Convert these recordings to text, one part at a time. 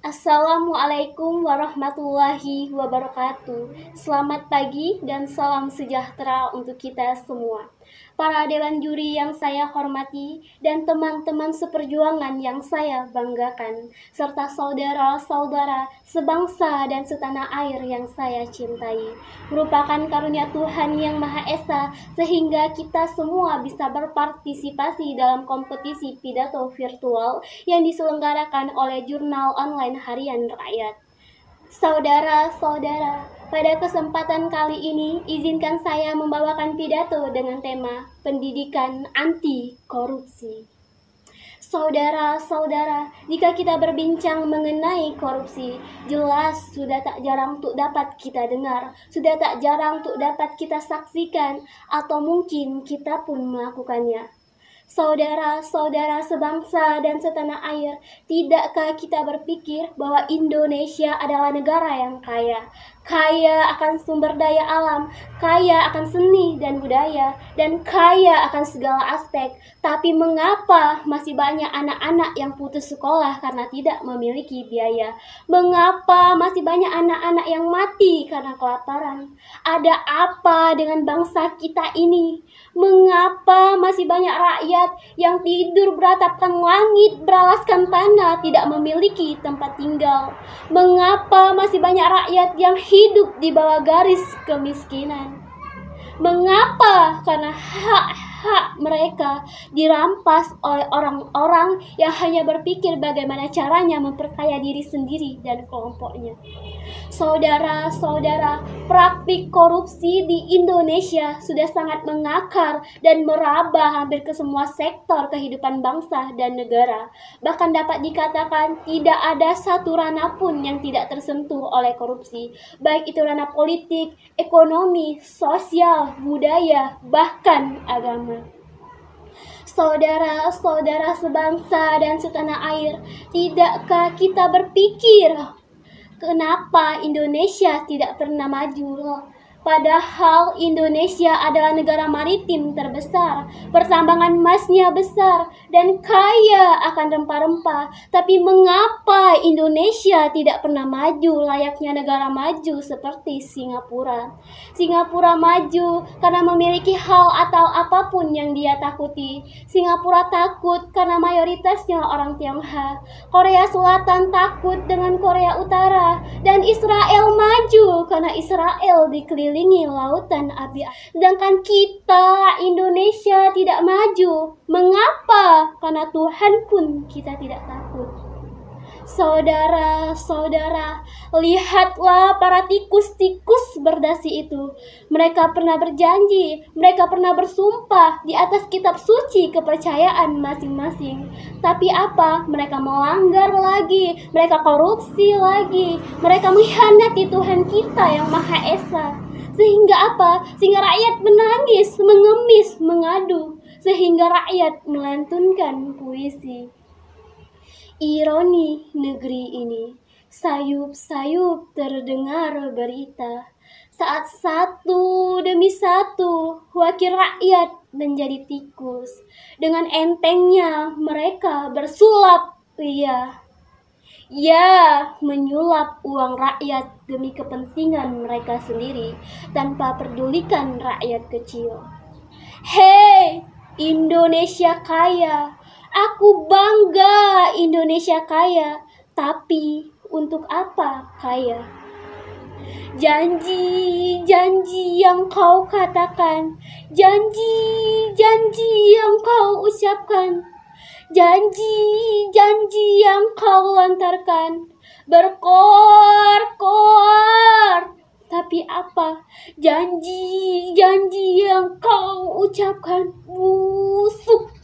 Assalamualaikum warahmatullahi wabarakatuh. Selamat pagi dan salam sejahtera untuk kita semua. Para dewan juri yang saya hormati dan teman-teman seperjuangan yang saya banggakan, serta saudara-saudara sebangsa dan setanah air yang saya cintai. Merupakan karunia Tuhan yang Maha Esa sehingga kita semua bisa berpartisipasi dalam kompetisi pidato virtual yang diselenggarakan oleh Jurnal Online Harian Rakyat. Saudara-saudara, pada kesempatan kali ini izinkan saya membawakan pidato dengan tema pendidikan anti korupsi. Saudara-saudara, jika kita berbincang mengenai korupsi, jelas sudah tak jarang untuk dapat kita dengar, sudah tak jarang untuk dapat kita saksikan, atau mungkin kita pun melakukannya. Saudara-saudara sebangsa dan setanah air, tidakkah kita berpikir bahwa Indonesia adalah negara yang kaya? Kaya akan sumber daya alam, kaya akan seni dan budaya, dan kaya akan segala aspek. Tapi mengapa masih banyak anak-anak yang putus sekolah karena tidak memiliki biaya? Mengapa masih banyak anak-anak yang mati karena kelaparan? Ada apa dengan bangsa kita ini? Mengapa masih banyak rakyat yang tidur beratapkan langit, beralaskan tanah, tidak memiliki tempat tinggal? Mengapa masih banyak rakyat yang hidup di bawah garis kemiskinan? Mengapa? Karena hak-hak mereka dirampas oleh orang-orang yang hanya berpikir bagaimana caranya memperkaya diri sendiri dan kelompoknya. Saudara-saudara, praktik korupsi di Indonesia sudah sangat mengakar dan meraba hampir ke semua sektor kehidupan bangsa dan negara. Bahkan dapat dikatakan tidak ada satu ranah pun yang tidak tersentuh oleh korupsi, baik itu ranah politik, ekonomi, sosial, budaya, bahkan agama. Saudara-saudara sebangsa dan setanah air, tidakkah kita berpikir kenapa Indonesia tidak pernah maju? Padahal Indonesia adalah negara maritim terbesar, pertambangan emasnya besar, dan kaya akan rempah-rempah. Tapi mengapa Indonesia tidak pernah maju layaknya negara maju seperti Singapura? Singapura maju karena memiliki hal atau apapun yang dia takuti. Singapura takut karena mayoritasnya orang Tionghoa. Korea Selatan takut dengan Korea Utara. Dan Israel maju karena Israel dikelilingi lautan api. Sedangkan kita, Indonesia, tidak maju. Mengapa? Karena Tuhan pun kita tidak takut. Saudara-saudara, lihatlah para tikus-tikus berdasi itu. Mereka pernah berjanji, mereka pernah bersumpah di atas kitab suci kepercayaan masing-masing. Tapi apa? Mereka melanggar lagi, mereka korupsi lagi, mereka mengkhianati Tuhan kita yang Maha Esa. Sehingga apa? Sehingga rakyat menangis, mengemis, mengadu. Sehingga rakyat melantunkan puisi. Ironi negeri ini, sayup-sayup terdengar berita. Saat satu demi satu wakil rakyat menjadi tikus. Dengan entengnya mereka bersulap ria. Ya, menyulap uang rakyat demi kepentingan mereka sendiri tanpa pedulikan rakyat kecil. Hei, Indonesia kaya. Aku bangga Indonesia kaya. Tapi untuk apa kaya? Janji-janji yang kau katakan, janji-janji yang kau ucapkan, janji-janji yang kau lontarkan, berkor-kor. Tapi apa? Janji-janji yang kau ucapkan busuk.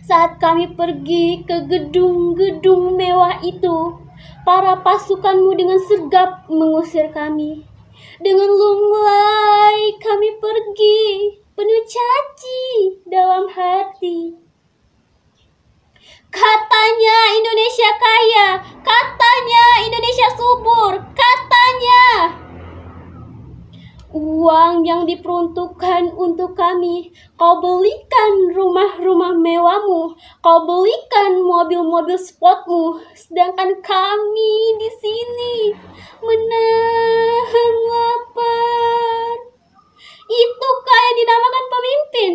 Saat kami pergi ke gedung-gedung mewah itu, para pasukanmu dengan sigap mengusir kami. Dengan lunglai kami pergi, penuh caci dalam hati. Katanya Indonesia kaya, katanya Indonesia subur, katanya uang yang diperuntukkan untuk kami Kau belikan rumah-rumah mewahmu, kau belikan mobil-mobil sportmu, sedangkan kami di sini menahan lapar. Itukah yang dinamakan pemimpin?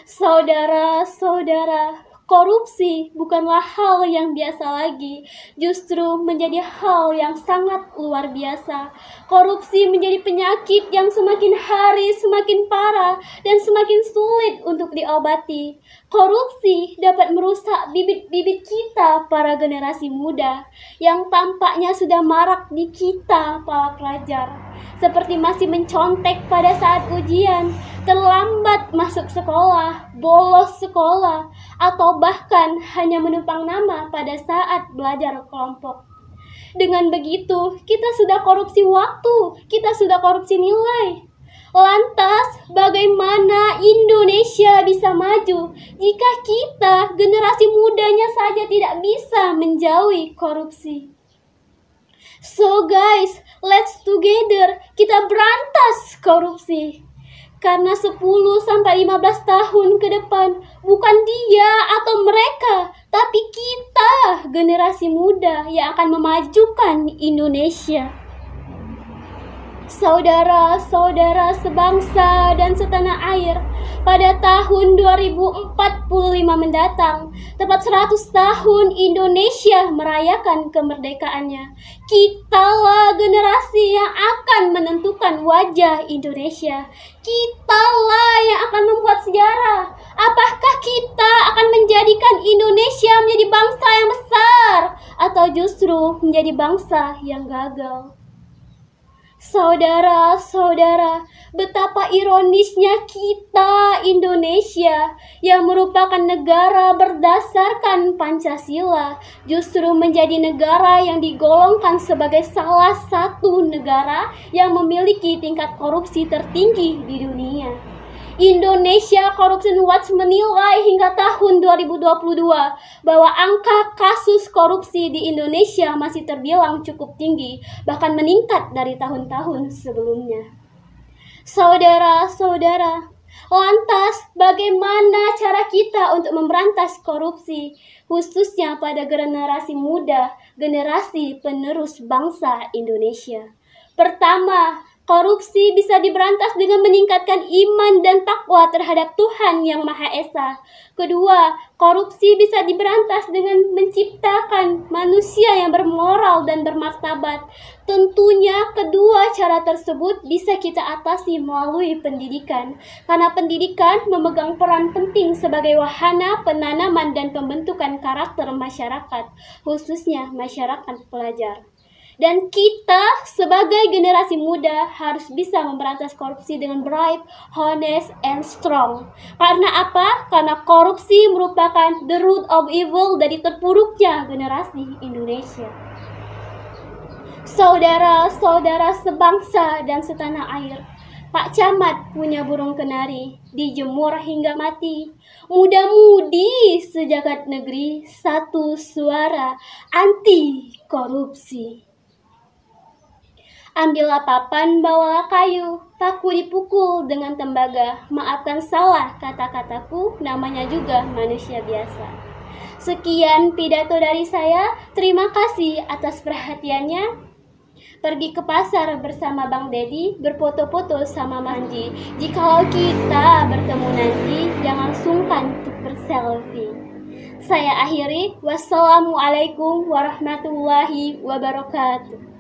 Saudara-saudara, korupsi bukanlah hal yang biasa lagi, justru menjadi hal yang sangat luar biasa. Korupsi menjadi penyakit yang semakin hari semakin parah dan semakin sulit untuk diobati. Korupsi dapat merusak bibit-bibit kita para generasi muda yang tampaknya sudah marak di kita para pelajar. Seperti masih mencontek pada saat ujian, terlambat masuk sekolah, bolos sekolah, atau bahkan hanya menumpang nama pada saat belajar kelompok. Dengan begitu, kita sudah korupsi waktu, kita sudah korupsi nilai. Lantas, bagaimana Indonesia bisa maju jika kita, generasi mudanya saja tidak bisa menjauhi korupsi? So guys, let's together kita berantas korupsi. Karena 10-15 tahun ke depan bukan dia atau mereka, tapi kita, generasi muda yang akan memajukan Indonesia. Saudara-saudara sebangsa dan setanah air, pada tahun 2045 mendatang, tepat 100 tahun Indonesia merayakan kemerdekaannya. Kitalah generasi yang akan menentukan wajah Indonesia. Kitalah yang akan membuat sejarah. Apakah kita akan menjadikan Indonesia menjadi bangsa yang besar atau justru menjadi bangsa yang gagal? Saudara-saudara, betapa ironisnya kita Indonesia yang merupakan negara berdasarkan Pancasila justru menjadi negara yang digolongkan sebagai salah satu negara yang memiliki tingkat korupsi tertinggi di dunia. Indonesia Corruption Watch menilai hingga tahun 2022 bahwa angka kasus korupsi di Indonesia masih terbilang cukup tinggi, bahkan meningkat dari tahun-tahun sebelumnya. Saudara-saudara, lantas bagaimana cara kita untuk memberantas korupsi, khususnya pada generasi muda, generasi penerus bangsa Indonesia? Pertama, korupsi bisa diberantas dengan meningkatkan iman dan takwa terhadap Tuhan Yang Maha Esa. Kedua, korupsi bisa diberantas dengan menciptakan manusia yang bermoral dan bermartabat. Tentunya kedua cara tersebut bisa kita atasi melalui pendidikan, karena pendidikan memegang peran penting sebagai wahana penanaman dan pembentukan karakter masyarakat, khususnya masyarakat pelajar. Dan kita sebagai generasi muda harus bisa memberantas korupsi dengan bright, honest, and strong. Karena apa? Karena korupsi merupakan the root of evil dari terpuruknya generasi Indonesia. Saudara-saudara sebangsa dan setanah air, Pak Camat punya burung kenari, dijemur hingga mati. Muda-mudi sejagat negeri, satu suara anti korupsi. Ambillah papan, bawalah kayu, paku dipukul dengan tembaga. Maafkan salah kata-kataku, namanya juga manusia biasa. Sekian pidato dari saya, terima kasih atas perhatiannya. Pergi ke pasar bersama Bang Dedi, berfoto-foto sama Manji. Jikalau kita bertemu nanti, jangan sungkan untuk berselfie. Saya akhiri, wassalamualaikum warahmatullahi wabarakatuh.